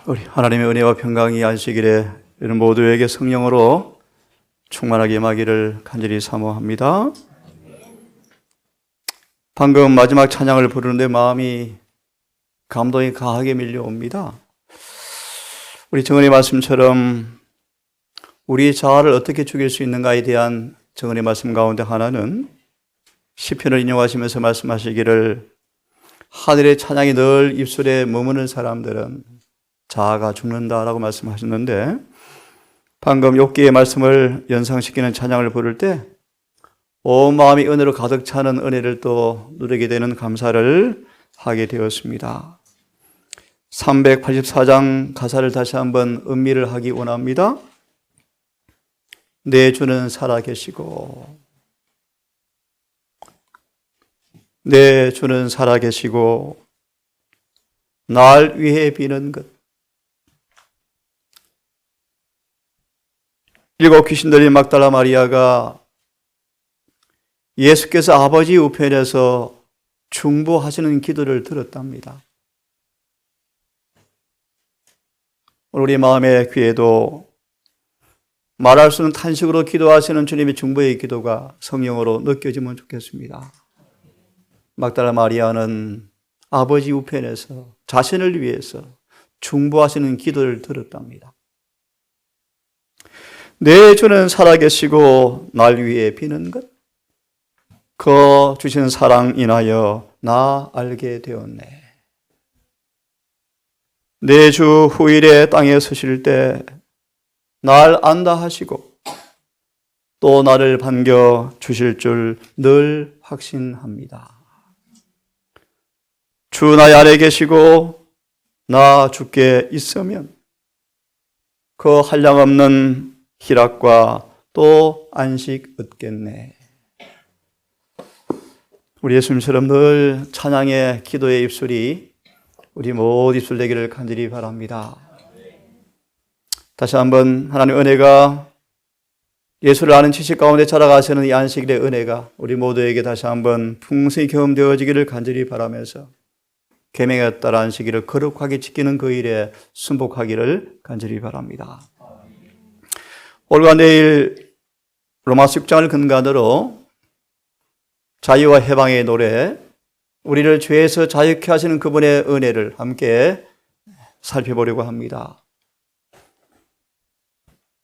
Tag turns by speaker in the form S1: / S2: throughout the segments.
S1: 우리 하나님의 은혜와 평강이 안식일에 이런 모두에게 성령으로 충만하게 임하기를 간절히 사모합니다. 방금 마지막 찬양을 부르는데 마음이 감동이 강하게 밀려옵니다. 우리 정은의 말씀처럼 우리 자아를 어떻게 죽일 수 있는가에 대한 정은의 말씀 가운데 하나는 시편을 인용하시면서 말씀하시기를 하늘의 찬양이 늘 입술에 머무는 사람들은 자아가 죽는다라고 말씀하셨는데, 방금 욥기의 말씀을 연상시키는 찬양을 부를 때 온 마음이 은혜로 가득 차는 은혜를 또 누리게 되는 감사를 하게 되었습니다. 384장 가사를 다시 한번 음미를 하기 원합니다. 내 주는 살아계시고, 내 주는 살아계시고 날 위해 비는 것. 일곱 귀신들인 막달라 마리아가 예수께서 아버지 우편에서 중보하시는 기도를 들었답니다. 우리 마음의 귀에도 말할 수 없는 탄식으로 기도하시는 주님의 중보의 기도가 성령으로 느껴지면 좋겠습니다. 막달라 마리아는 아버지 우편에서 자신을 위해서 중보하시는 기도를 들었답니다. 내 주는 살아계시고 날 위해 비는 것, 그 주신 사랑 인하여 나 알게 되었네. 내 주 후일에 땅에 서실 때 날 안다 하시고 또 나를 반겨 주실 줄 늘 확신합니다. 주 나의 아래 계시고 나 주께 있으면 그 한량없는 희락과 또 안식 얻겠네. 우리 예수님처럼 늘 찬양의 기도의 입술이 우리 모두 입술 되기를 간절히 바랍니다. 다시 한번 하나님의 은혜가, 예수를 아는 지식 가운데 자라가시는 이 안식일의 은혜가 우리 모두에게 다시 한번 풍성히 경험되어지기를 간절히 바라면서 계명에 따라 안식일을 거룩하게 지키는 그 일에 순복하기를 간절히 바랍니다. 오늘과 내일 로마서 6장을 근간으로 자유와 해방의 노래, 우리를 죄에서 자유케 하시는 그분의 은혜를 함께 살펴보려고 합니다.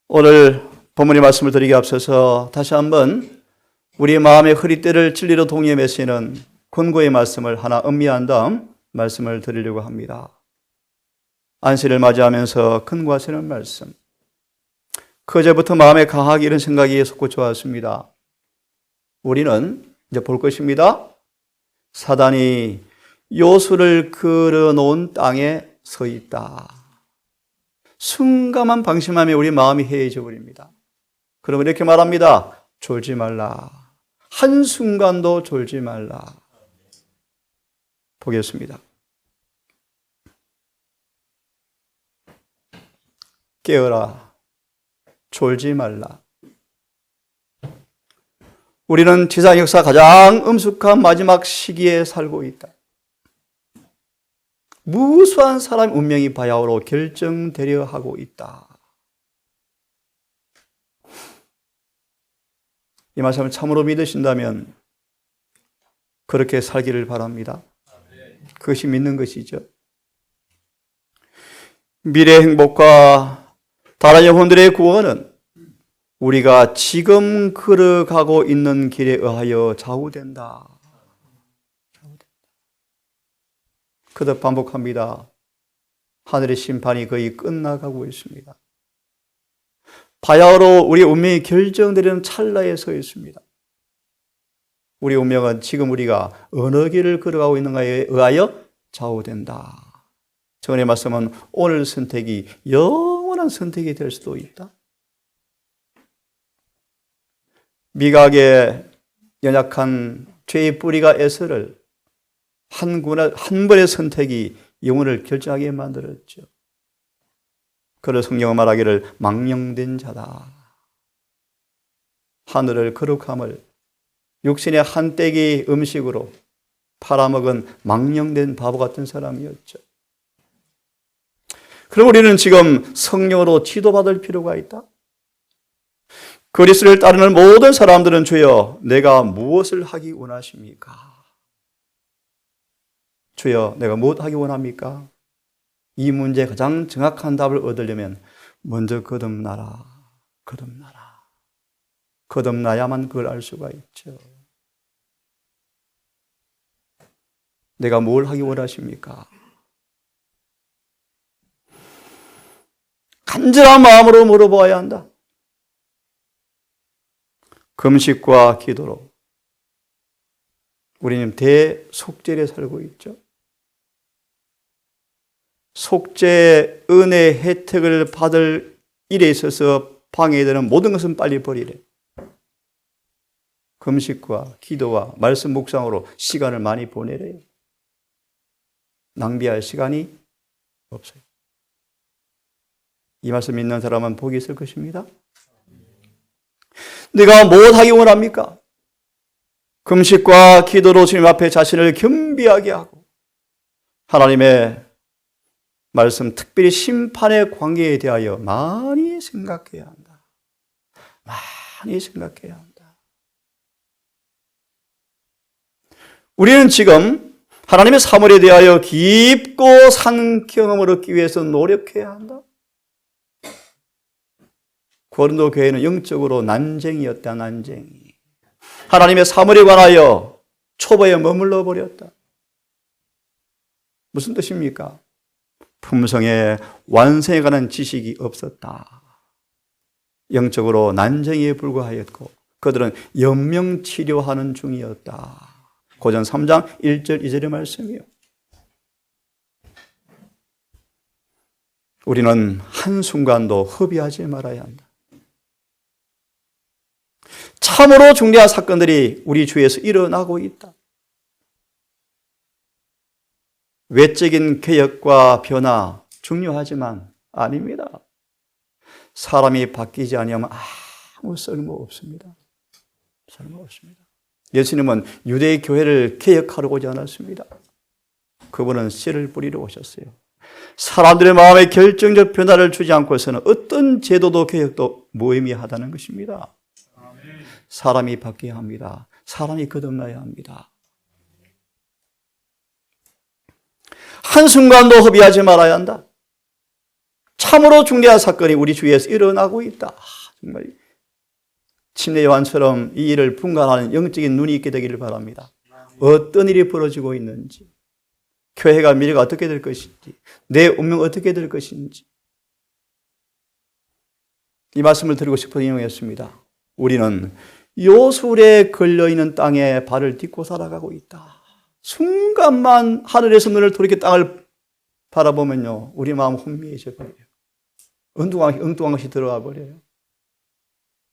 S1: 오늘 본문의 말씀을 드리기 앞서서 다시 한번 우리 마음의 허리띠를 진리로 동의해 매시는 권고의 말씀을 하나 음미한 다음 말씀을 드리려고 합니다. 안식일을 맞이하면서 근고하시는 말씀. 그제부터 마음에 강하게 이런 생각이 솟구쳐 왔습니다. 우리는 이제 볼 것입니다. 사단이 요술을 그려놓은 땅에 서 있다. 순간만 방심하면 우리 마음이 해이해져 버립니다. 그러면 이렇게 말합니다. 졸지 말라. 한순간도 졸지 말라. 보겠습니다. 깨어라. 졸지 말라. 우리는 지상 역사 가장 엄숙한 마지막 시기에 살고 있다. 무수한 사람의 운명이 바야흐로 결정되려 하고 있다. 이 말씀을 참으로 믿으신다면 그렇게 살기를 바랍니다. 그것이 믿는 것이죠. 미래의 행복과 다른 영혼들의 구원은 우리가 지금 걸어가고 있는 길에 의하여 좌우된다. 그듭 반복합니다. 하늘의 심판이 거의 끝나가고 있습니다. 바야흐로 우리의 운명이 결정되려는 찰나에 서 있습니다. 우리 운명은 지금 우리가 어느 길을 걸어가고 있는가에 의하여 좌우된다. 정언의 말씀은 오늘 선택이 영원한 선택이 될 수도 있다. 미각의 연약한 죄의 뿌리가 에서를 한 번의 선택이 영혼을 결정하게 만들었죠. 그래서 성경은 말하기를 망령된 자다. 하늘을 거룩함을 육신의 한 떼기 음식으로 팔아먹은 망령된 바보 같은 사람이었죠. 그럼 우리는 지금 성령으로 지도받을 필요가 있다. 그리스도를 따르는 모든 사람들은 주여 내가 무엇을 하기 원하십니까? 주여 내가 무엇 하기 원합니까? 이 문제에 가장 정확한 답을 얻으려면 먼저 거듭나라. 거듭나라. 거듭나야만 그걸 알 수가 있죠. 내가 뭘 하기 원하십니까? 간절한 마음으로 물어보아야 한다. 금식과 기도로 우리는 대속죄에 살고 있죠. 속죄 은혜 혜택을 받을 일에 있어서 방해되는 모든 것은 빨리 버리래. 금식과 기도와 말씀 묵상으로 시간을 많이 보내래요. 낭비할 시간이 없어요. 이 말씀 믿는 사람은 복이 있을 것입니다. 내가 무엇 하기 원합니까? 금식과 기도로 주님 앞에 자신을 겸비하게 하고 하나님의 말씀, 특별히 심판의 관계에 대하여 많이 생각해야 한다. 많이 생각해야 한다. 우리는 지금 하나님의 사물에 대하여 깊고 산 경험을 얻기 위해서 노력해야 한다. 고린도 교회는 영적으로 난쟁이였다. 난쟁이. 하나님의 사물에 관하여 초보에 머물러 버렸다. 무슨 뜻입니까? 품성에 완성에 관한 지식이 없었다. 영적으로 난쟁이에 불과하였고 그들은 연명치료하는 중이었다. 고전 3장 1절 2절의 말씀이요. 우리는 한순간도 허비하지 말아야 한다. 참으로 중대한 사건들이 우리 주위에서 일어나고 있다. 외적인 개혁과 변화 중요하지만 아닙니다. 사람이 바뀌지 아니하면 아무 쓸모 없습니다. 쓸모 없습니다. 예수님은 유대 교회를 개혁하러 오지 않았습니다. 그분은 씨를 뿌리러 오셨어요. 사람들의 마음에 결정적 변화를 주지 않고서는 어떤 제도도 개혁도 무의미하다는 것입니다. 사람이 바뀌어야 합니다. 사람이 거듭나야 합니다. 한순간도 허비하지 말아야 한다. 참으로 중대한 사건이 우리 주위에서 일어나고 있다. 정말 침례 요한처럼 이 일을 분간하는 영적인 눈이 있게 되기를 바랍니다. 어떤 일이 벌어지고 있는지, 교회가 미래가 어떻게 될 것인지, 내 운명 어떻게 될 것인지 이 말씀을 드리고 싶어 인용했습니다. 우리는 요술에 걸려있는 땅에 발을 딛고 살아가고 있다. 순간만 하늘에서 눈을 돌이켜 땅을 바라보면요, 우리 마음 혼미해져 버려요. 엉뚱한 것이 들어와 버려요.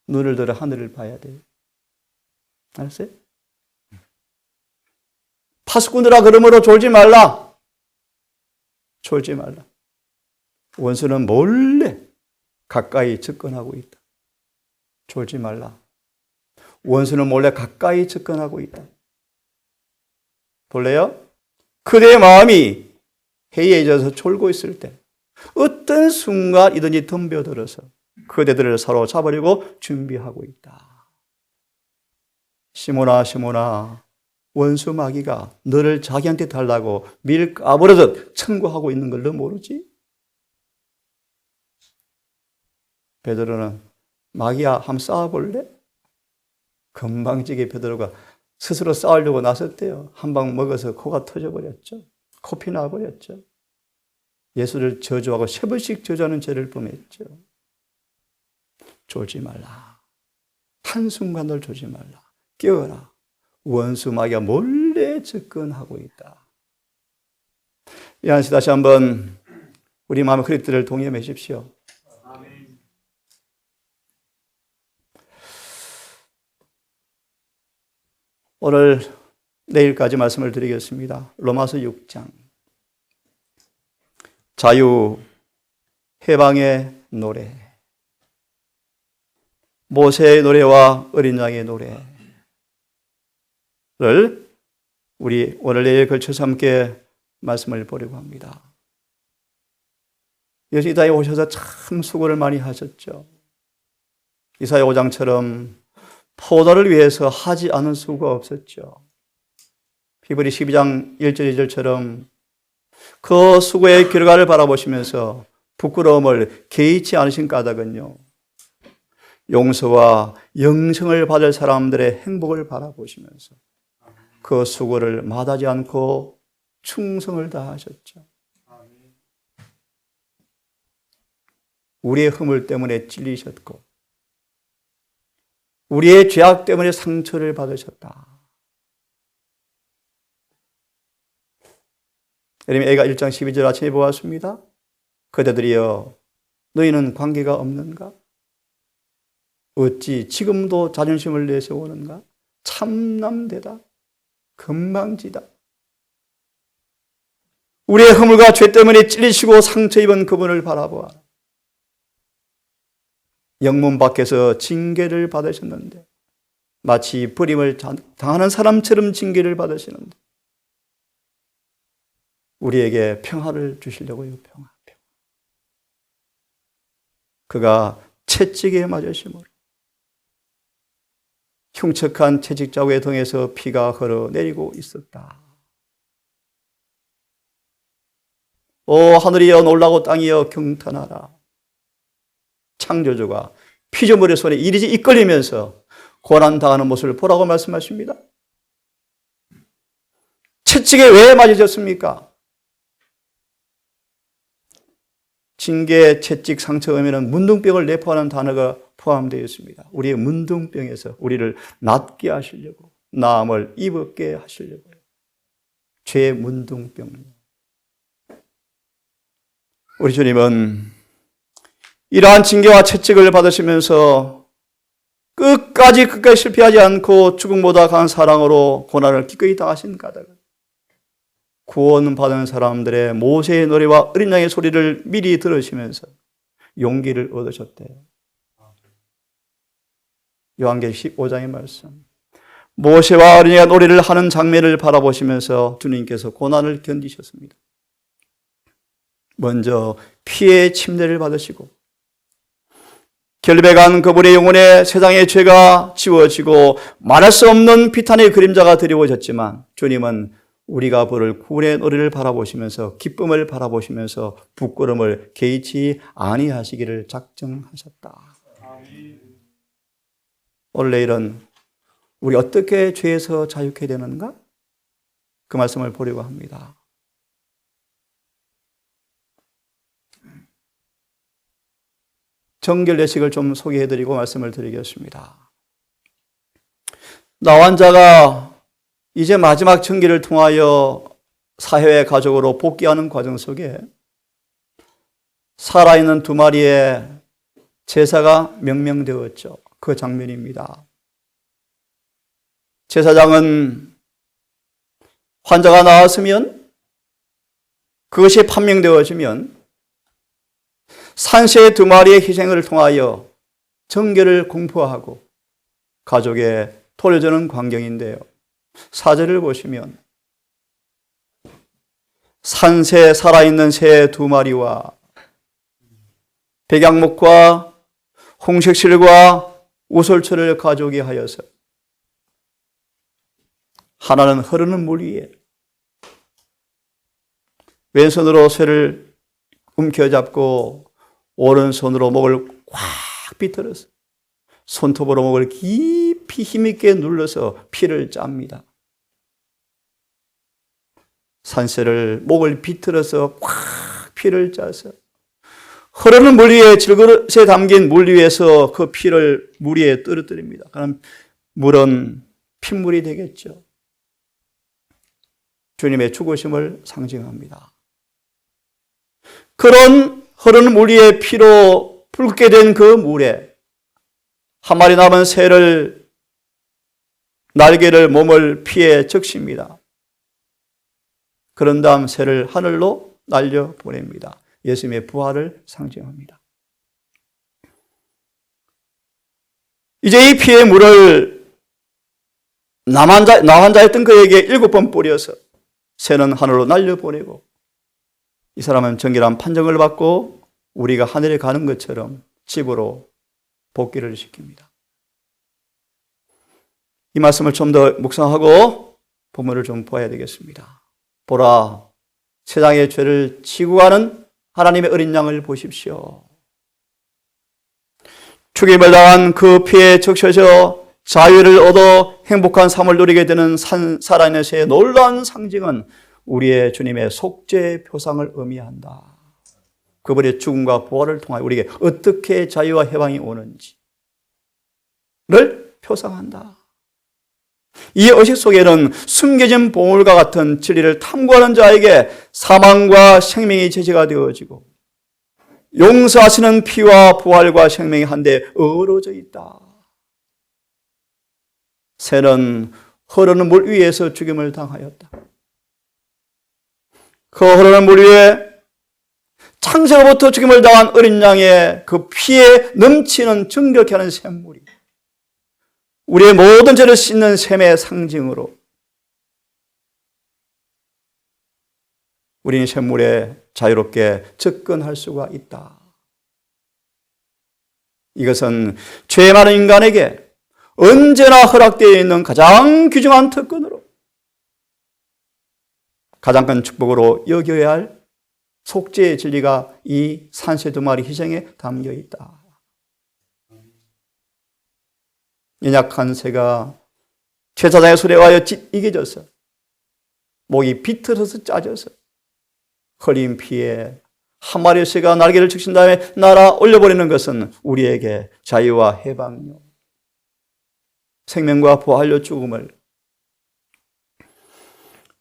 S1: 눈을 들어 하늘을 봐야 돼요. 알았어요? 파수꾼들아 그러므로 졸지 말라. 졸지 말라. 원수는 몰래 가까이 접근하고 있다. 졸지 말라. 원수는 몰래 가까이 접근하고 있다. 볼래요? 그대의 마음이 해이해져서 졸고 있을 때 어떤 순간이든지 덤벼들어서 그대들을 사로잡으려고 준비하고 있다. 시몬아 시몬아, 원수 마귀가 너를 자기한테 달라고 밀 까버려서 청구하고 있는 걸 너 모르지? 베드로는 마귀야 한번 싸워볼래? 건방지게 베드로가 스스로 싸우려고 나섰대요. 한 방 먹어서 코가 터져버렸죠. 코피 나버렸죠. 예수를 저주하고 3번씩 저주하는 죄를 범했죠. 졸지 말라. 한순간도 졸지 말라. 깨어라. 원수 마귀가 몰래 접근하고 있다. 이 안에서 다시 한번 우리 마음의 그리스도를 동의하십시오. 오늘 내일까지 말씀을 드리겠습니다. 로마서 6장. 자유, 해방의 노래. 모세의 노래와 어린 양의 노래를 우리 오늘 내일 걸쳐서 함께 말씀을 보려고 합니다. 예수 이 땅에 오셔서 참 수고를 많이 하셨죠. 이사야 5장처럼 포도를 위해서 하지 않은 수고가 없었죠. 히브리 12장 1절 2절처럼 그 수고의 결과를 바라보시면서 부끄러움을 개의치 않으신 까닭은요, 용서와 영생을 받을 사람들의 행복을 바라보시면서 그 수고를 마다하지 않고 충성을 다하셨죠. 우리의 허물 때문에 찔리셨고 우리의 죄악 때문에 상처를 받으셨다. 예레미야 1장 12절 아침에 보았습니다. 그대들이여 너희는 관계가 없는가? 어찌 지금도 자존심을 내세우는가? 참남되다. 건방지다. 우리의 허물과 죄 때문에 찔리시고 상처 입은 그분을 바라보아. 영문 밖에서 징계를 받으셨는데 마치 버림을 당하는 사람처럼 징계를 받으시는데 우리에게 평화를 주시려고요. 평화. 그가 채찍에 맞으심으로 흉측한 채찍 자국에 등에서 피가 흘러내리고 있었다. 오 하늘이여 놀라고 땅이여 경탄하라. 창조주가 피조물의 손에 이리지 이끌리면서 고난당하는 모습을 보라고 말씀하십니다. 채찍에 왜 맞으셨습니까? 징계, 채찍, 상처 의미는 문둥병을 내포하는 단어가 포함되어 있습니다. 우리의 문둥병에서 우리를 낫게 하시려고, 나음을 입었게 하시려고요. 죄의 문둥병. 우리 주님은 이러한 징계와 채찍을 받으시면서 끝까지 실패하지 않고 죽음보다 강한 사랑으로 고난을 기꺼이 당하신 까닭은 구원받은 사람들의 모세의 노래와 어린 양의 소리를 미리 들으시면서 용기를 얻으셨대요. 요한계시록 15장의 말씀. 모세와 어린 양의 노래를 하는 장면을 바라보시면서 주님께서 고난을 견디셨습니다. 먼저 피의 침례를 받으시고 결백한 그분의 영혼에 세상의 죄가 지워지고 말할 수 없는 비탄의 그림자가 드리워졌지만 주님은 우리가 부를 구원의 노래를 바라보시면서 기쁨을 바라보시면서 부끄러움을 개의치 아니하시기를 작정하셨다. 오늘 내일은 우리 어떻게 죄에서 자유케 되는가? 그 말씀을 보려고 합니다. 정결 예식을 좀 소개해드리고 말씀을 드리겠습니다. 나환자가 이제 마지막 정기를 통하여 사회의 가족으로 복귀하는 과정 속에 살아있는 두 마리의 제사가 명명되었죠. 그 장면입니다. 제사장은 환자가 나왔으면 그것이 판명되어지면 산새의 두 마리의 희생을 통하여 정결을 공포하고 가족에 돌려주는 광경인데요. 4절을 보시면 산새 살아있는 새 두 마리와 백양목과 홍색실과 우솔초를 가져오게 하여서 하나는 흐르는 물 위에 왼손으로 쇠를 움켜잡고 오른손으로 목을 꽉 비틀어서 손톱으로 목을 깊이 힘있게 눌러서 피를 짭니다. 산새를 목을 비틀어서 꽉 피를 짜서 흐르는 물 위에 질그릇에 담긴 물 위에서 그 피를 물 위에 떨어뜨립니다. 그럼 물은 핏물이 되겠죠. 주님의 죽으심을 상징합니다. 그런 흐르는 물 위에 피로 붉게 된 그 물에 한 마리 남은 새를 날개를 몸을 피해 적십니다. 그런 다음 새를 하늘로 날려보냅니다. 예수님의 부활을 상징합니다. 이제 이 피의 물을 나환자였던 그에게 7번 뿌려서 새는 하늘로 날려보내고 이 사람은 정결한 판정을 받고 우리가 하늘에 가는 것처럼 집으로 복귀를 시킵니다. 이 말씀을 좀 더 묵상하고 본문을 좀 보아야 되겠습니다. 보라, 세상의 죄를 지고 가는 하나님의 어린 양을 보십시오. 죽임을 당한 그 피에 적셔서 자유를 얻어 행복한 삶을 누리게 되는 살아있는 새의 놀라운 상징은 우리의 주님의 속죄의 표상을 의미한다. 그분의 죽음과 부활을 통하여 우리에게 어떻게 자유와 해방이 오는지를 표상한다. 이 의식 속에는 숨겨진 보물과 같은 진리를 탐구하는 자에게 사망과 생명이 제시가 되어지고 용서하시는 피와 부활과 생명이 한데 어우러져 있다. 새는 흐르는 물 위에서 죽임을 당하였다. 그 흐르는 물 위에 창세로부터 죽임을 당한 어린 양의 그 피에 넘치는 정결케 하는 샘물이 우리의 모든 죄를 씻는 샘의 상징으로 우리는 샘물에 자유롭게 접근할 수가 있다. 이것은 죄 많은 인간에게 언제나 허락되어 있는 가장 귀중한 특권으로 가장 큰 축복으로 여겨야 할 속죄의 진리가 이 산새 두 마리 희생에 담겨 있다. 연약한 새가 제사장의 손에 의하여 이겨져서 목이 비틀어서 짜져서 흘린 피에 한 마리의 새가 날개를 적신 다음에 날아 올려버리는 것은 우리에게 자유와 해방요 생명과 부활로 죽음을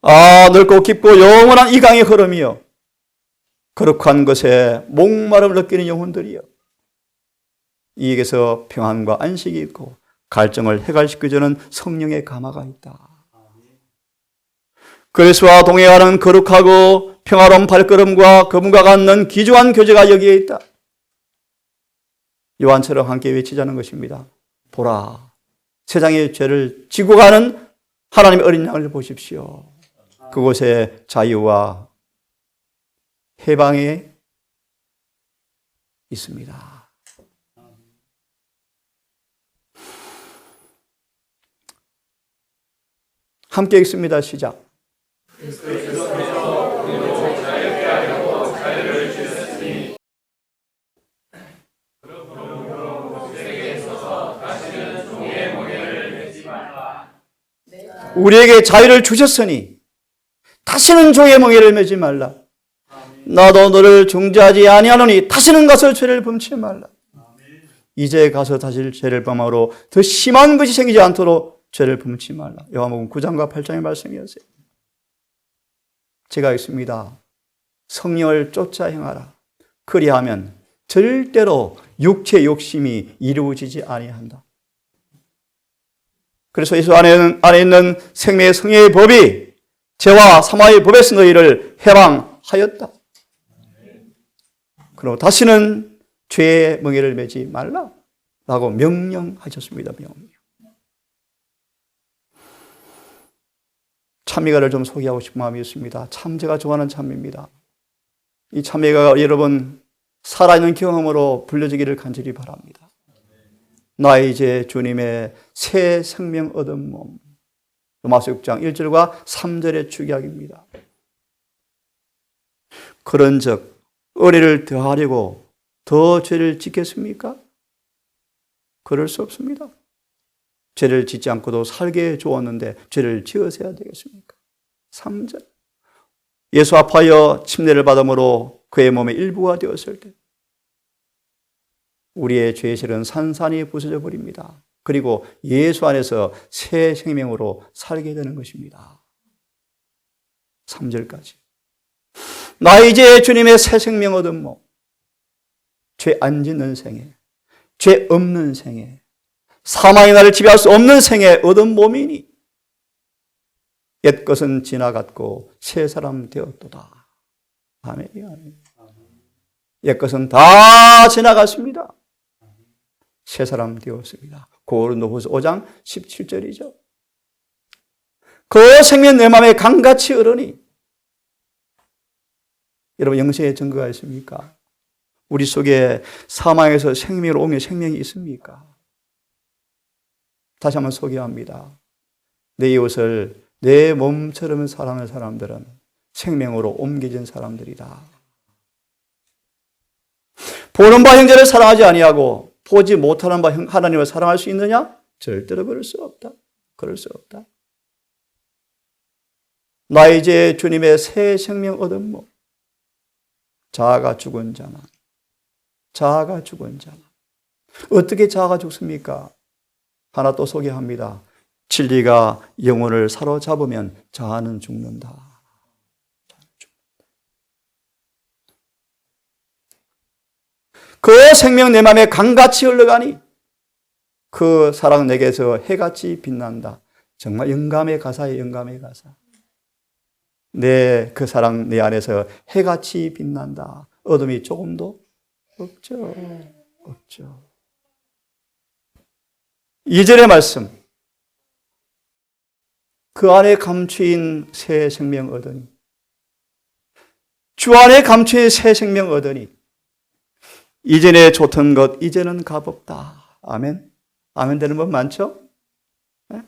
S1: 넓고 깊고 영원한 이 강의 흐름이요 거룩한 것에 목마름을 느끼는 영혼들이요 이에게서 평안과 안식이 있고 갈증을 해갈시켜주는 성령의 감화가 있다. 그리스도와 동행하는 거룩하고 평화로운 발걸음과 그분과 갖는 귀중한 교제가 여기에 있다. 요한처럼 함께 외치자는 것입니다. 보라, 세상의 죄를 지고 가는 하나님의 어린 양을 보십시오. 그곳에 자유와 해방이 있습니다. 함께 읽습니다. 시작. 우리에게 자유를 주셨으니 다시는 종의 멍에를 매지 말라. 나도 너를 중재하지 아니하노니 다시는 가서 죄를 범치 말라. 이제 가서 다시 죄를 범함으로 더 심한 것이 생기지 않도록 죄를 범치 말라. 요한복음 9장과 8장의 말씀이었어요. 제가 읽습니다. 성령을 쫓아 행하라. 그리하면 절대로 육체 욕심이 이루어지지 아니한다. 그래서 예수 안에 있는 생명의 성령의 법이 죄와 사망의 법에서 너희를 해방하였다. 그럼 다시는 죄의 멍에를 매지 말라라고 명령하셨습니다. 명령. 참미가를 좀 소개하고 싶은 마음이 있습니다. 참 제가 좋아하는 참미입니다. 이 참미가 여러분 살아있는 경험으로 불려지기를 간절히 바랍니다. 나 이제 주님의 새 생명 얻은 몸. 로마서 6장 1절과 3절의 축약입니다. 그런즉 의리를 더하려고 더 죄를 짓겠습니까? 그럴 수 없습니다. 죄를 짓지 않고도 살게 주었는데 죄를 지어서야 되겠습니까? 3절. 예수 앞하여 침례를 받음으로 그의 몸의 일부가 되었을 때 우리의 죄의 실은 산산이 부서져 버립니다. 그리고 예수 안에서 새 생명으로 살게 되는 것입니다. 3절까지. 나 이제 주님의 새 생명 얻은 몸, 죄 안 짓는 생애, 죄 없는 생애, 사망이 나를 지배할 수 없는 생애 얻은 몸이니 옛것은 지나갔고 새 사람 되었도다. 아멘. 옛것은 다 지나갔습니다. 새 사람 되었습니다. 고린도후서 5장 17절이죠. 그 생명 내 마음에 강같이 흐르니 여러분 영생의 증거가 있습니까? 우리 속에 사망에서 생명으로 옮겨 생명이 있습니까? 다시 한번 소개합니다. 내 이웃을 내 몸처럼 사랑하는 사람들은 생명으로 옮겨진 사람들이다. 보는 바 형제를 사랑하지 아니하고 보지 못하는 바 하나님을 사랑할 수 있느냐? 절대로 그럴 수 없다. 그럴 수 없다. 나 이제 주님의 새 생명 얻음모. 자아가 죽은 자나. 자아가 죽은 자나. 어떻게 자아가 죽습니까? 하나 또 소개합니다. 진리가 영혼을 사로잡으면 자아는 죽는다. 그 생명 내 맘에 강같이 흘러가니 그 사랑 내게서 해같이 빛난다. 정말 영감의 가사예요. 영감의 가사. 그 사랑 내 안에서 해같이 빛난다. 어둠이 조금도 없죠. 없죠. 2절의 말씀. 그 안에 감추인 새 생명 얻으니. 주 안에 감추인 새 생명 얻으니. 이전에 좋던 것 이제는 값없다. 아멘. 아멘 되는 분 많죠? 네?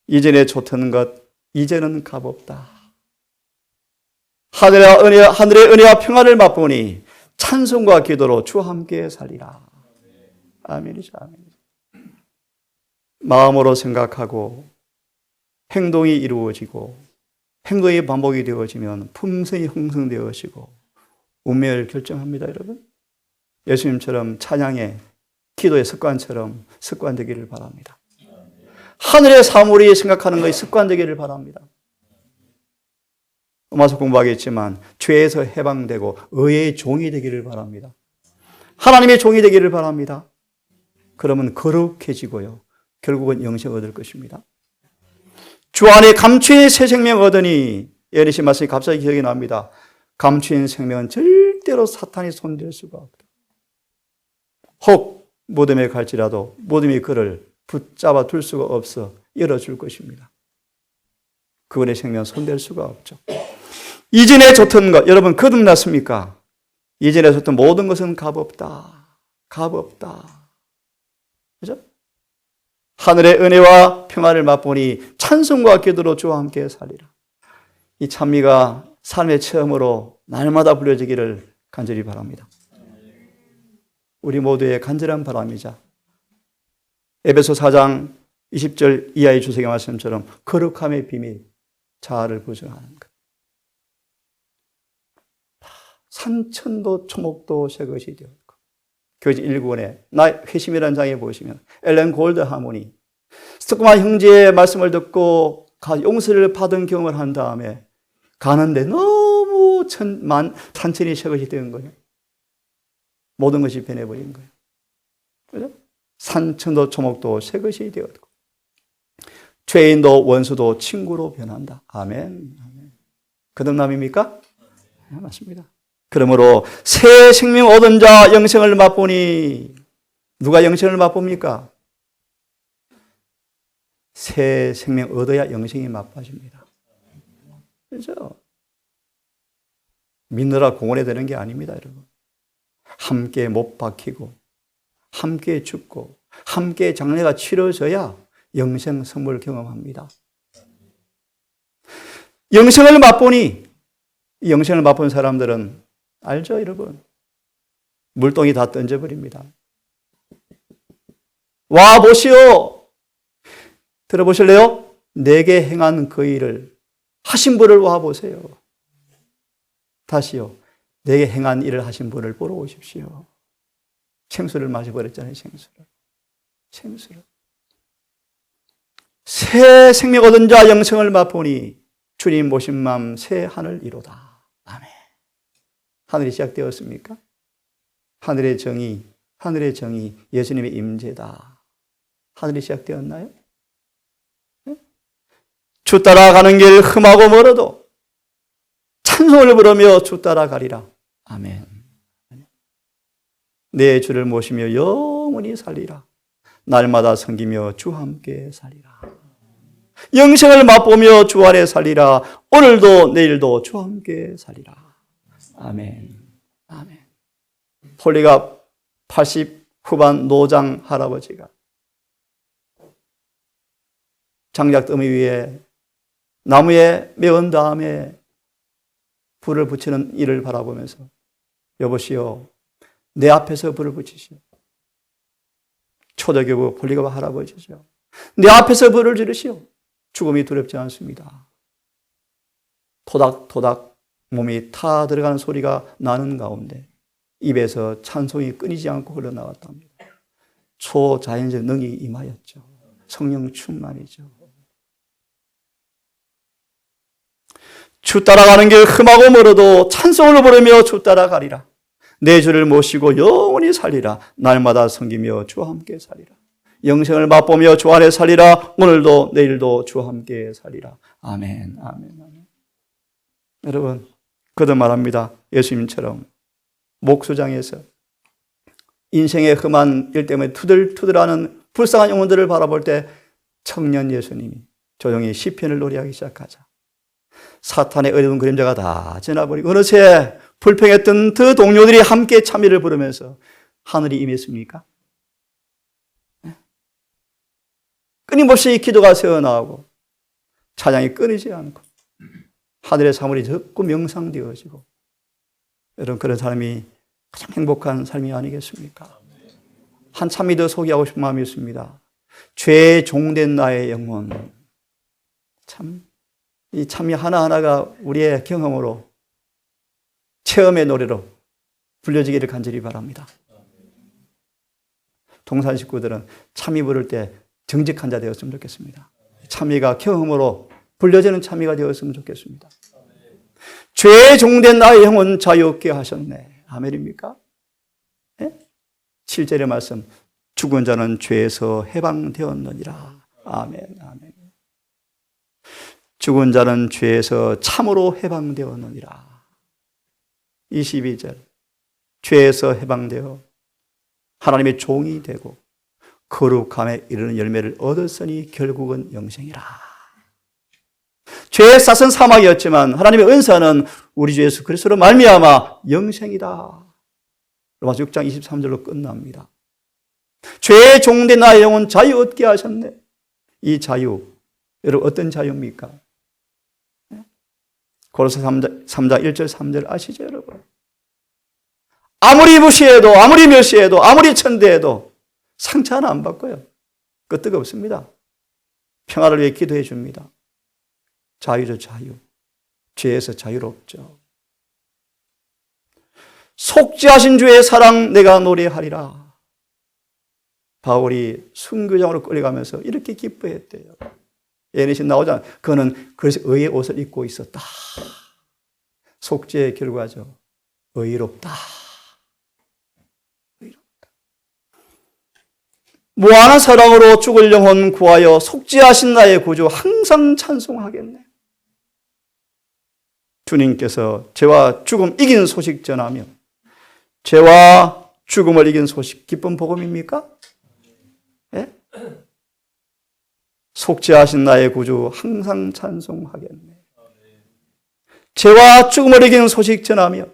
S1: 이전에 좋던 것 이제는 값없다. 하늘의 은혜와 평안을 맛보니 찬송과 기도로 주와 함께 살리라. 아멘이죠. 아멘이죠. 마음으로 생각하고 행동이 이루어지고 행동이 반복이 되어지면 품성이 형성되어지고 운명을 결정합니다, 여러분. 예수님처럼 찬양의 기도의 습관처럼 습관되기를 바랍니다. 하늘의 사물이 생각하는 것이 습관되기를 바랍니다. 음악서 공부하겠지만 죄에서 해방되고 의의 종이 되기를 바랍니다. 하나님의 종이 되기를 바랍니다. 그러면 거룩해지고요. 결국은 영생 얻을 것입니다. 주 안에 감추인 새 생명 얻으니 예리신 말씀이 갑자기 기억이 납니다. 감추인 생명은 절대로 사탄이 손댈 수가 없다. 혹 무덤에 갈지라도 무덤이 그를 붙잡아 둘 수가 없어 열어줄 것입니다. 그분의 생명은 손댈 수가 없죠. 이전에 좋던 것, 여러분 거듭났습니까? 이전에 좋던 모든 것은 값없다. 값없다. 그죠? 하늘의 은혜와 평안을 맛보니 찬송과 기도로 주와 함께 살리라. 이 찬미가 삶의 체험으로 날마다 불려지기를 간절히 바랍니다. 우리 모두의 간절한 바람이자 에베소 4장 20절 이하의 주석의 말씀처럼 거룩함의 비밀, 자아를 부정하는 것. 산천도 초목도 새 것이 되었고 교지 1권에 나 회심이라는 장에 보시면 엘렌 골드 하모니 스토크만 형제의 말씀을 듣고 용서를 받은 경험을 한 다음에 가는데 너무 산천이 새 것이 된 거예요. 모든 것이 변해버린 거예요. 그죠? 산천도 초목도 새 것이 되었고 죄인도 원수도 친구로 변한다. 아멘. 아멘. 거듭남입니까? 네, 맞습니다. 그러므로 새 생명 얻은 자 영생을 맛보니 누가 영생을 맛봅니까? 새 생명 얻어야 영생이 맛봐집니다. 그렇죠? 믿느라 공원에 되는 게 아닙니다, 여러분. 함께 못 박히고 함께 죽고 함께 장례가 치러져야 영생 선물을 경험합니다. 영생을 맛보니 영생을 맛본 사람들은 알죠, 여러분? 물동이 다 던져버립니다. 와 보시오. 들어보실래요? 내게 행한 그 일을 하신 분을 와 보세요. 다시요. 내게 행한 일을 하신 분을 보러 오십시오. 생수를 마셔버렸잖아요. 생수를. 새 생명 얻은 자 영생을 맛보니 주님 모신 마음 새 하늘 이로다. 아멘. 하늘이 시작되었습니까? 하늘의 정의 예수님의 임재다. 하늘이 시작되었나요? 주 따라가는 길 흠하고 멀어도 찬송을 부르며 주 따라가리라. 아멘. 내 주를 모시며 영원히 살리라. 날마다 섬기며 주와 함께 살리라. 영생을 맛보며 주 안에 살리라. 오늘도 내일도 주와 함께 살리라. 아멘. 아멘. 폴리가 80 후반 노장 할아버지가 장작더미 위에 나무에 메운 다음에 불을 붙이는 이를 바라보면서 여보시오, 내 앞에서 불을 붙이시오. 초대교부 폴리가 할아버지죠. 내 앞에서 불을 지르시오. 죽음이 두렵지 않습니다. 토닥토닥 몸이 타 들어가는 소리가 나는 가운데 입에서 찬송이 끊이지 않고 흘러나왔답니다. 초자연적 능이 임하였죠. 성령 충만이죠. 주 따라가는 길 험하고 멀어도 찬송을 부르며 주 따라가리라. 내 주를 모시고 영원히 살리라. 날마다 섬기며 주와 함께 살리라. 영생을 맛보며 주 안에 살리라. 오늘도 내일도 주와 함께 살리라. 아멘, 아멘, 아멘. 여러분, 거듭 말합니다. 예수님처럼 목수장에서 인생의 험한 일 때문에 투들투들하는 불쌍한 영혼들을 바라볼 때 청년 예수님이 조용히 시편을 노래하기 시작하자. 사탄의 어두운 그림자가 다 지나버리고 어느새 불평했던 그 동료들이 함께 찬미를 부르면서 하늘이 임했습니까? 끊임없이 기도가 새어나오고 찬양이 끊이지 않고 하늘의 사물이 적고 명상되어지고, 여러분, 그런 사람이 가장 행복한 삶이 아니겠습니까? 한참이 더 소개하고 싶은 마음이 있습니다. 죄에 종된 나의 영혼. 참, 이 참이 하나하나가 우리의 경험으로, 체험의 노래로 불려지기를 간절히 바랍니다. 동산 식구들은 참이 부를 때 정직한 자 되었으면 좋겠습니다. 참이가 경험으로 불려지는 참이가 되었으면 좋겠습니다. 죄에 종된 나의 영혼 자유롭게 하셨네. 아멘입니까? 네? 7절의 말씀, 죽은 자는 죄에서 해방되었느니라. 아멘, 아멘. 죽은 자는 죄에서 참으로 해방되었느니라. 22절, 죄에서 해방되어 하나님의 종이 되고 거룩함에 이르는 열매를 얻었으니 결국은 영생이라. 죄의 싹은 사망이었지만 하나님의 은사는 우리 주 예수 그리스도로 말미암아 영생이다. 로마서 6장 23절로 끝납니다. 죄의 종된 나의 영혼 자유 얻게 하셨네. 이 자유, 여러분 어떤 자유입니까? 고로새 3장 1절 3절 아시죠, 여러분? 아무리 무시해도, 아무리 멸시해도, 아무리 천대해도 상처 하나 안 받고요. 끄떡 없습니다. 평화를 위해 기도해 줍니다. 자유죠, 자유. 죄에서 자유롭죠. 속죄하신 주의 사랑 내가 노래하리라. 바울이 순교장으로 끌려가면서 이렇게 기뻐했대요. 예내신 나오잖아요. 그는 그래서 의의 옷을 입고 있었다. 속죄의 결과죠. 의롭다. 의롭다. 무한한 사랑으로 죽을 영혼 구하여 속죄하신 나의 구주 항상 찬송하겠네. 주님께서 죄와 죽음 이긴 소식 전하며, 죄와 죽음을 이긴 소식, 기쁜 복음입니까? 예? 속죄하신 나의 구주 항상 찬송하겠네. 죄와 죽음을 이기는 소식 전하며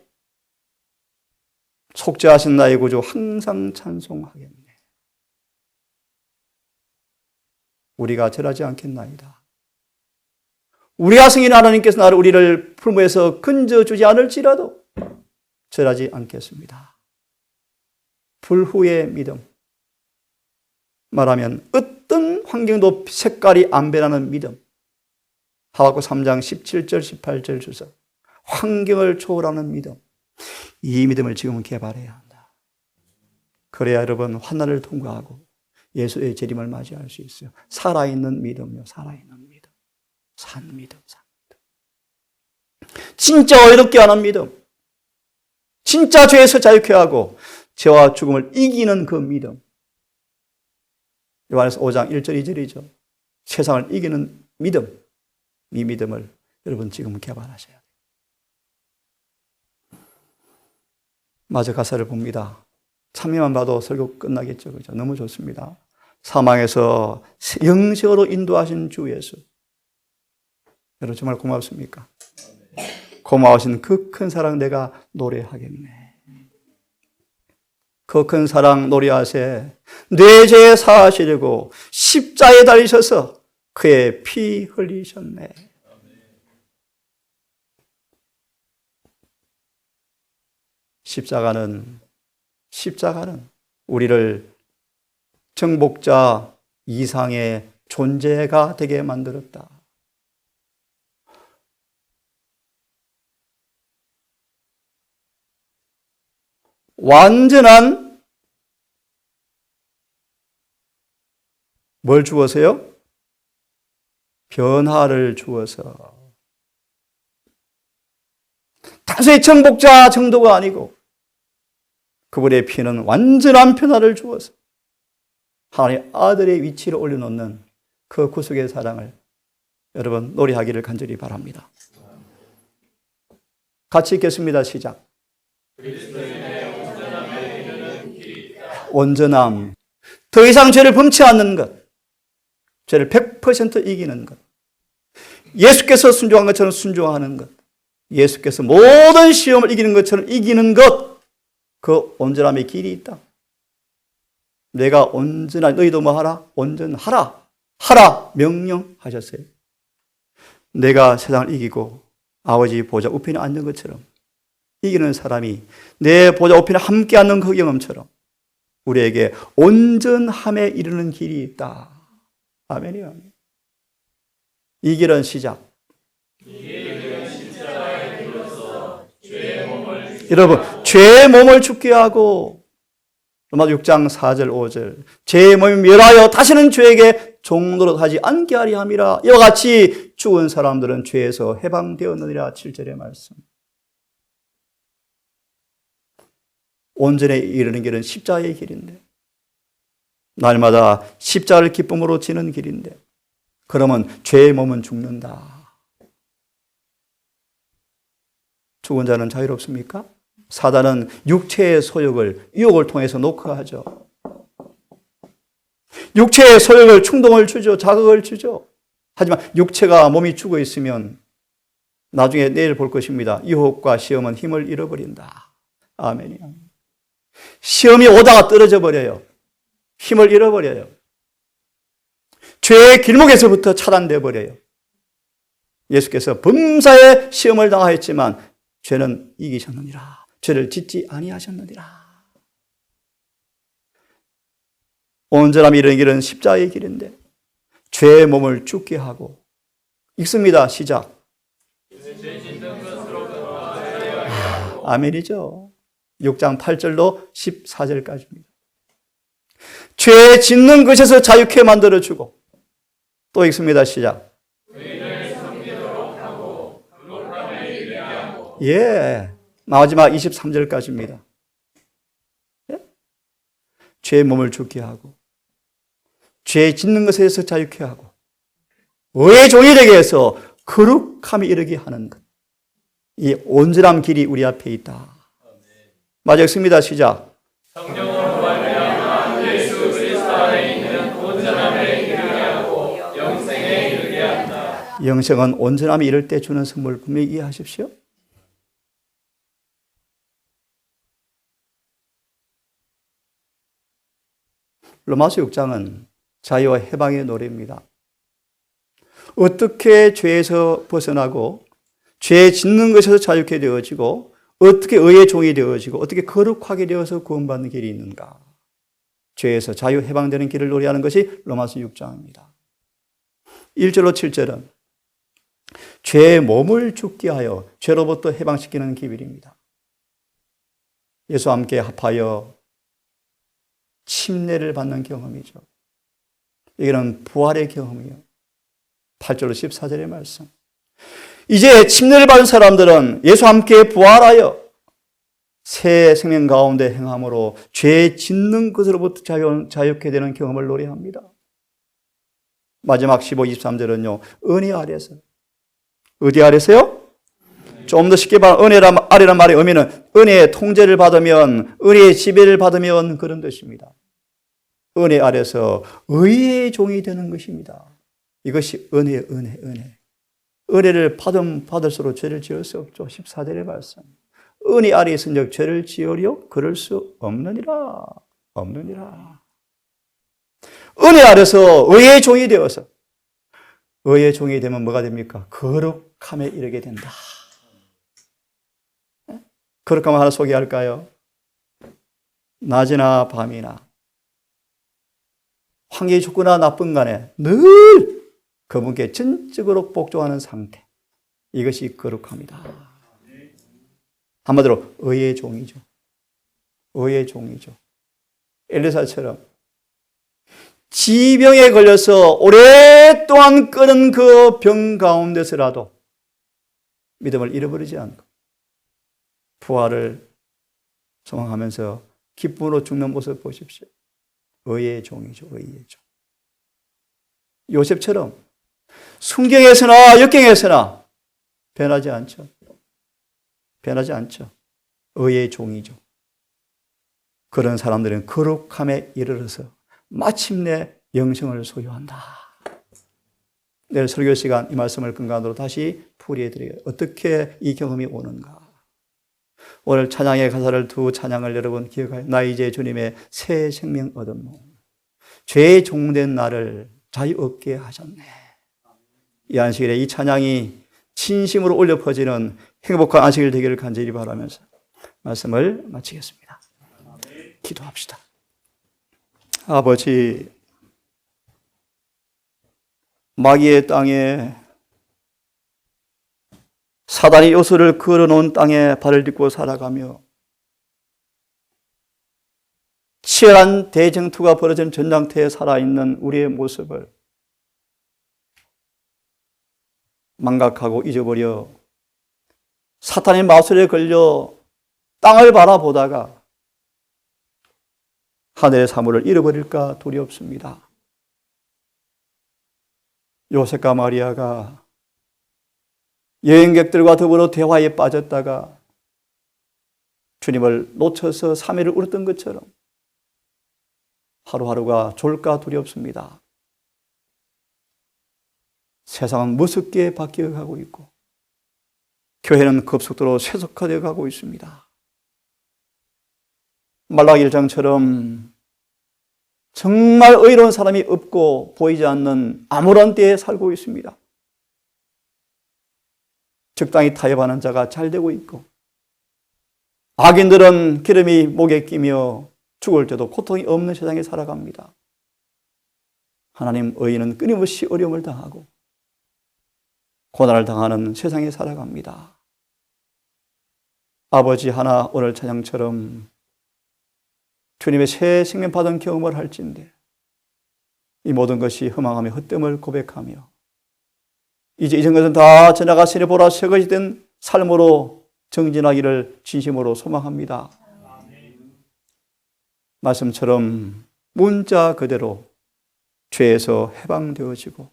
S1: 속죄하신 나의 구주 항상 찬송하겠네. 우리가 절하지 않겠나이다. 우리가 승인 하나님께서 우리를 풀무에서 건져주지 않을지라도 절하지 않겠습니다. 불후의 믿음, 말하면 어떤 환경도 색깔이 안 변하는 믿음. 하박국 3장 17절 18절 주서 환경을 초월하는 믿음. 이 믿음을 지금은 개발해야 한다. 그래야 여러분 환난을 통과하고 예수의 재림을 맞이할 수 있어요. 살아있는 믿음요. 살아있는 믿음. 산 믿음. 산 믿음. 진짜 어이롭게 하는 믿음. 진짜 죄에서 자유케 하고 죄와 죽음을 이기는 그 믿음. 요한에서 5장 1절 2절이죠. 세상을 이기는 믿음. 이 믿음을 여러분 지금 개발하셔야 돼요. 마저 가사를 봅니다. 참여만 봐도 설교 끝나겠죠. 그죠? 너무 좋습니다. 사망에서 영생으로 인도하신 주 예수. 여러분 정말 고맙습니까? 고마우신 그 큰 사랑 내가 노래하겠네. 그 큰 사랑 노래하세. 내 죄 사하시려고 십자에 달리셔서 그의 피 흘리셨네. 십자가는 우리를 정복자 이상의 존재가 되게 만들었다. 완전한 뭘 주어서요? 변화를 주어서. 다수의 정복자 정도가 아니고 그분의 피는 완전한 변화를 주어서 하나님의 아들의 위치를 올려놓는 그 구속의 사랑을 여러분 노래하기를 간절히 바랍니다. 같이 읽겠습니다. 시작. 온전함. 더 이상 죄를 범치 않는 것. 죄를 100% 이기는 것. 예수께서 순종한 것처럼 순종하는 것. 예수께서 모든 시험을 이기는 것처럼 이기는 것. 그 온전함의 길이 있다. 내가 온전한, 너희도 뭐 하라? 온전하라. 하라. 명령하셨어요. 내가 세상을 이기고 아버지 보좌 우편에 앉는 것처럼 이기는 사람이 내 보좌 우편에 함께 앉는 그 경험처럼 우리에게 온전함에 이르는 길이 있다. 아멘이요. 이 길은 시작. 여러분, 죄의 몸을 죽게 하고 로마서 6장 4절 5절 죄의 몸이 멸하여 다시는 죄에게 종노릇 하지 않게 하리 함이라. 이와 같이 죽은 사람들은 죄에서 해방되었느니라. 7절의 말씀. 온전에 이르는 길은 십자가의 길인데 날마다 십자가를 기쁨으로 지는 길인데 그러면 죄의 몸은 죽는다. 죽은 자는 자유롭습니까? 사단은 육체의 소욕을 유혹을 통해서 녹화하죠. 육체의 소욕을 충동을 주죠. 자극을 주죠. 하지만 육체가 몸이 죽어 있으면 나중에 내일 볼 것입니다. 유혹과 시험은 힘을 잃어버린다. 아멘이요. 시험이 오다가 떨어져 버려요. 힘을 잃어버려요. 죄의 길목에서부터 차단되어 버려요. 예수께서 범사에 시험을 당하였지만 죄는 이기셨느니라. 죄를 짓지 아니하셨느니라. 온전함이 이르는 길은 십자가의 길인데 죄의 몸을 죽게 하고 읽습니다. 시작. 아멘이죠. 6장 8절로 14절까지입니다. 죄 짓는 것에서 자유케 만들어주고 또 읽습니다. 시작. 예, 마지막 23절까지입니다. 예? 죄의 몸을 죽게 하고 죄 짓는 것에서 자유케 하고 의의 종이 되게 해서 거룩함이 이르게 하는 것. 이 온전한 길이 우리 앞에 있다. 마저 읽습니다. 시작.
S2: 성령으로 말미암아 예수 그리스도 안에 있는 온전함에 이르게 하고 영생에 이르게 한다.
S1: 영생은 온전함이 이를 때 주는 선물 분명히 이해하십시오. 로마서 6장은 자유와 해방의 노래입니다. 어떻게 죄에서 벗어나고 죄 짓는 것에서 자유케 되어지고 어떻게 의의 종이 되어지고 어떻게 거룩하게 되어서 구원받는 길이 있는가. 죄에서 자유 해방되는 길을 노래하는 것이 로마서 6장입니다. 1절로 7절은 죄의 몸을 죽게 하여 죄로부터 해방시키는 기별입니다. 예수와 함께 합하여 침례를 받는 경험이죠. 이거는 부활의 경험이요. 8절로 14절의 말씀. 이제 침례를 받은 사람들은 예수와 함께 부활하여 새 생명 가운데 행함으로 죄 짓는 것으로부터 자유케 되는 경험을 노래합니다. 마지막 15, 23절은요. 은혜 아래서. 어디 아래서요? 좀 더 쉽게 말하면 은혜란 아래란 말의 의미는 은혜의 통제를 받으면 은혜의 지배를 받으면 그런 뜻입니다. 은혜 아래서 의의 종이 되는 것입니다. 이것이 은혜의 은혜. 은혜를 받을수록 죄를 지을 수 없죠. 14절의 말씀. 은혜 아래 있은즉 죄를 지으려 그럴 수 없느니라. 은혜 아래서 의의 종이 되어서 의의 종이 되면 뭐가 됩니까? 거룩함에 이르게 된다. 거룩함을 하나 소개할까요? 낮이나 밤이나 환경이 좋거나 나쁜 간에 늘 그분께 전적으로 복종하는 상태. 이것이 거룩함이다. 한마디로 의의 종이죠. 의의 종이죠. 엘리사처럼 지병에 걸려서 오랫동안 끓은 그 병 가운데서라도 믿음을 잃어버리지 않고 부활을 소망하면서 기쁨으로 죽는 모습 보십시오. 의의 종이죠. 의의 종. 요셉처럼 순경에서나 역경에서나 변하지 않죠. 변하지 않죠. 의의 종이죠. 그런 사람들은 거룩함에 이르러서 마침내 영생을 소유한다. 내일 설교 시간 이 말씀을 근간으로 다시 풀이해드려요. 어떻게 이 경험이 오는가. 오늘 찬양의 가사를 두 찬양을 여러분 기억하여 나 이제 주님의 새 생명 얻었노. 죄의 종된 나를 자유 얻게 하셨네. 이 안식일에 이 찬양이 진심으로 울려 퍼지는 행복한 안식일 되기를 간절히 바라면서 말씀을 마치겠습니다. 기도합시다. 아버지, 마귀의 땅에 사단이 요소를 걸어놓은 땅에 발을 딛고 살아가며 치열한 대쟁투가 벌어진 전장터에 살아있는 우리의 모습을 망각하고 잊어버려 사탄의 마술에 걸려 땅을 바라보다가 하늘의 사물을 잃어버릴까 두렵습니다. 요셉과 마리아가 여행객들과 더불어 대화에 빠졌다가 주님을 놓쳐서 3일을 울었던 것처럼 하루하루가 졸까 두렵습니다. 세상은 무섭게 바뀌어가고 있고 교회는 급속도로 쇠속화되어 가고 있습니다. 말라기 1장처럼 정말 의로운 사람이 없고 보이지 않는 암울한 때에 살고 있습니다. 적당히 타협하는 자가 잘 되고 있고 악인들은 기름이 목에 끼며 죽을 때도 고통이 없는 세상에 살아갑니다. 하나님, 의인은 끊임없이 어려움을 당하고 고난을 당하는 세상에 살아갑니다. 아버지 하나 오늘 찬양처럼 주님의 새 생명 받은 경험을 할진대 이 모든 것이 허망하며 헛됨을 고백하며 이제 이전 것은 다 지나갔으니 보라 새 것이 된 삶으로 정진하기를 진심으로 소망합니다. 말씀처럼 문자 그대로 죄에서 해방되어지고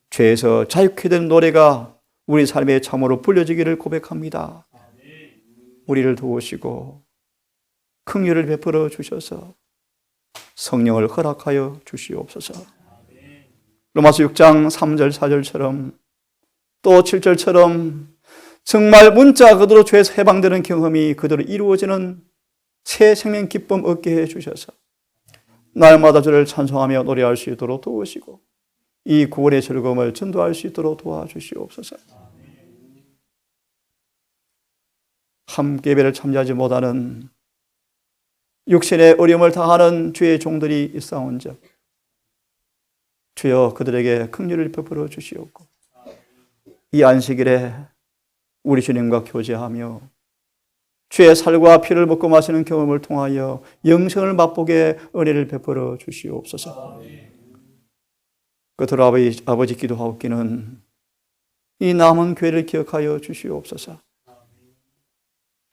S1: 죄에서 자유케 된 노래가 우리 삶에 참으로 불려지기를 고백합니다. 우리를 도우시고 긍휼을 베풀어 주셔서 성령을 허락하여 주시옵소서. 로마서 6장 3절 4절처럼 또 7절처럼 정말 문자 그대로 죄에서 해방되는 경험이 그대로 이루어지는 새 생명 기쁨 얻게 해 주셔서 날마다 주를 찬송하며 노래할 수 있도록 도우시고 이 구원의 즐거움을 전도할 수 있도록 도와주시옵소서. 함께 예배를 참여하지 못하는 육신의 어려움을 당하는 주의 종들이 있사온즉 주여 그들에게 긍휼을 베풀어 주시옵고 이 안식일에 우리 주님과 교제하며 주의 살과 피를 먹고 마시는 경험을 통하여 영생을 맛보게 은혜를 베풀어 주시옵소서. 끝으로 아버지 기도하옵기는 이 남은 교회를 기억하여 주시옵소서.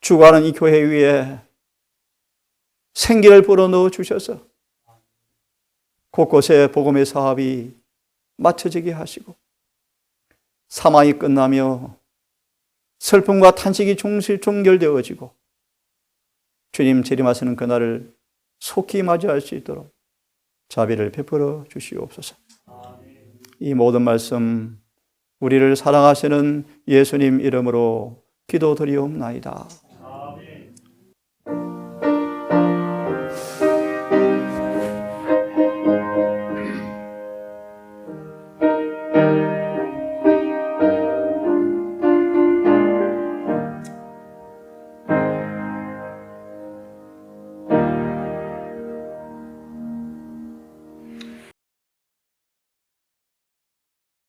S1: 주가는 이 교회 위에 생기를 불어넣어 주셔서 곳곳에 복음의 사업이 맞춰지게 하시고 사망이 끝나며 슬픔과 탄식이 종결되어지고 주님 재림하시는 그날을 속히 맞이할 수 있도록 자비를 베풀어 주시옵소서. 이 모든 말씀 우리를 사랑하시는 예수님 이름으로 기도드리옵나이다.